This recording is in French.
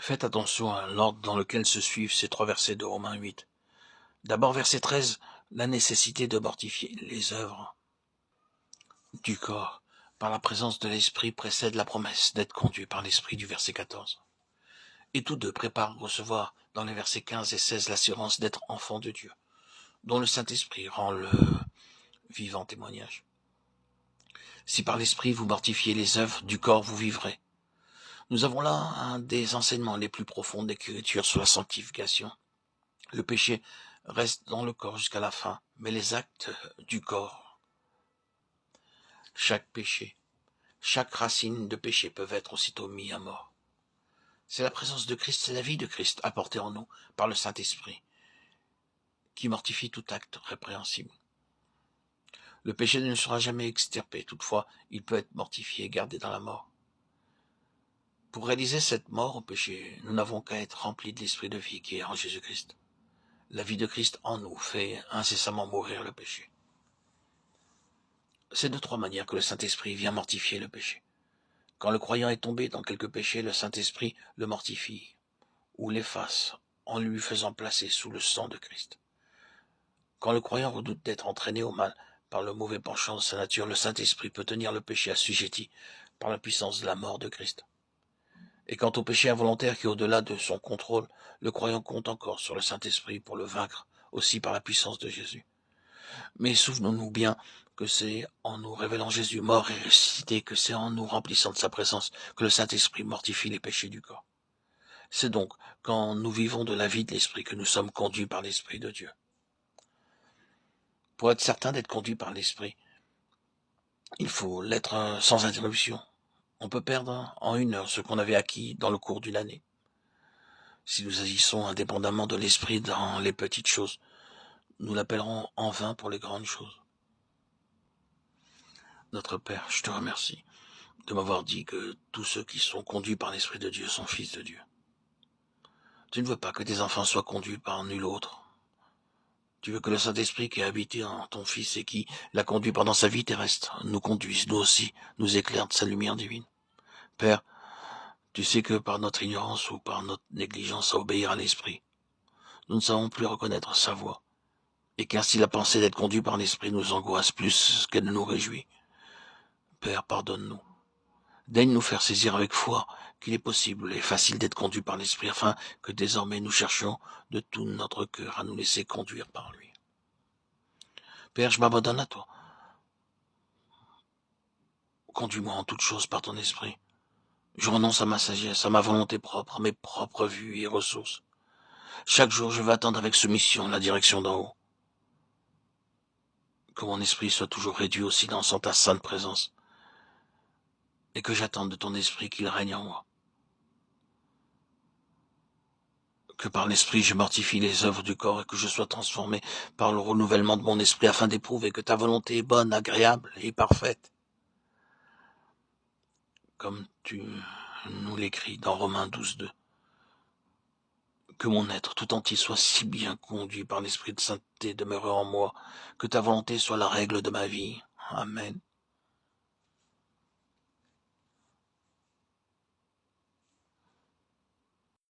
Faites attention à l'ordre dans lequel se suivent ces 3 versets de Romains 8. D'abord, verset 13, la nécessité de mortifier les œuvres du corps par la présence de l'Esprit précède la promesse d'être conduit par l'Esprit du verset 14. Et tous deux préparent à recevoir dans les versets 15 et 16 l'assurance d'être enfant de Dieu, dont le Saint-Esprit rend le vivant témoignage. Si par l'Esprit vous mortifiez les œuvres du corps, vous vivrez. Nous avons là un des enseignements les plus profonds d'Écriture sur la sanctification. Le péché reste dans le corps jusqu'à la fin, mais les actes du corps, chaque péché, chaque racine de péché peuvent être aussitôt mis à mort. C'est la présence de Christ, c'est la vie de Christ apportée en nous par le Saint-Esprit, qui mortifie tout acte répréhensible. Le péché ne sera jamais extirpé, toutefois, il peut être mortifié, gardé dans la mort. Pour réaliser cette mort au péché, nous n'avons qu'à être remplis de l'esprit de vie qui est en Jésus-Christ. La vie de Christ en nous fait incessamment mourir le péché. C'est de 3 manières que le Saint-Esprit vient mortifier le péché. Quand le croyant est tombé dans quelque péché, le Saint-Esprit le mortifie ou l'efface en lui faisant placer sous le sang de Christ. Quand le croyant redoute d'être entraîné au mal par le mauvais penchant de sa nature, le Saint-Esprit peut tenir le péché assujetti par la puissance de la mort de Christ. Et quant au péché involontaire qui est au-delà de son contrôle, le croyant compte encore sur le Saint-Esprit pour le vaincre, aussi par la puissance de Jésus. Mais souvenons-nous bien que c'est en nous révélant Jésus mort et ressuscité, que c'est en nous remplissant de sa présence que le Saint-Esprit mortifie les péchés du corps. C'est donc quand nous vivons de la vie de l'Esprit que nous sommes conduits par l'Esprit de Dieu. Pour être certain d'être conduit par l'Esprit, il faut l'être sans interruption. On peut perdre en 1 heure ce qu'on avait acquis dans le cours d'une année. Si nous agissons indépendamment de l'Esprit dans les petites choses, nous l'appellerons en vain pour les grandes choses. Notre Père, je te remercie de m'avoir dit que tous ceux qui sont conduits par l'Esprit de Dieu sont fils de Dieu. Tu ne veux pas que tes enfants soient conduits par nul autre. Tu veux que le Saint-Esprit qui a habité en ton Fils et qui l'a conduit pendant sa vie terrestre nous conduise, nous aussi, nous éclaire de sa lumière divine. Père, tu sais que par notre ignorance ou par notre négligence à obéir à l'Esprit, nous ne savons plus reconnaître sa voix, et qu'ainsi la pensée d'être conduit par l'Esprit nous angoisse plus qu'elle ne nous réjouit. Père, pardonne-nous. Daigne nous faire saisir avec foi qu'il est possible et facile d'être conduit par l'Esprit, afin que désormais nous cherchions de tout notre cœur à nous laisser conduire par lui. Père, je m'abandonne à toi. Conduis-moi en toutes choses par ton esprit. Je renonce à ma sagesse, à ma volonté propre, à mes propres vues et ressources. Chaque jour, je veux attendre avec soumission la direction d'en haut. Que mon esprit soit toujours réduit au silence en ta sainte présence, et que j'attende de ton esprit qu'il règne en moi. Que par l'esprit je mortifie les œuvres du corps et que je sois transformé par le renouvellement de mon esprit afin d'éprouver que ta volonté est bonne, agréable et parfaite. Comme tu nous l'écris dans Romains 12:2. Que mon être tout entier soit si bien conduit par l'esprit de sainteté demeurant en moi, que ta volonté soit la règle de ma vie. Amen.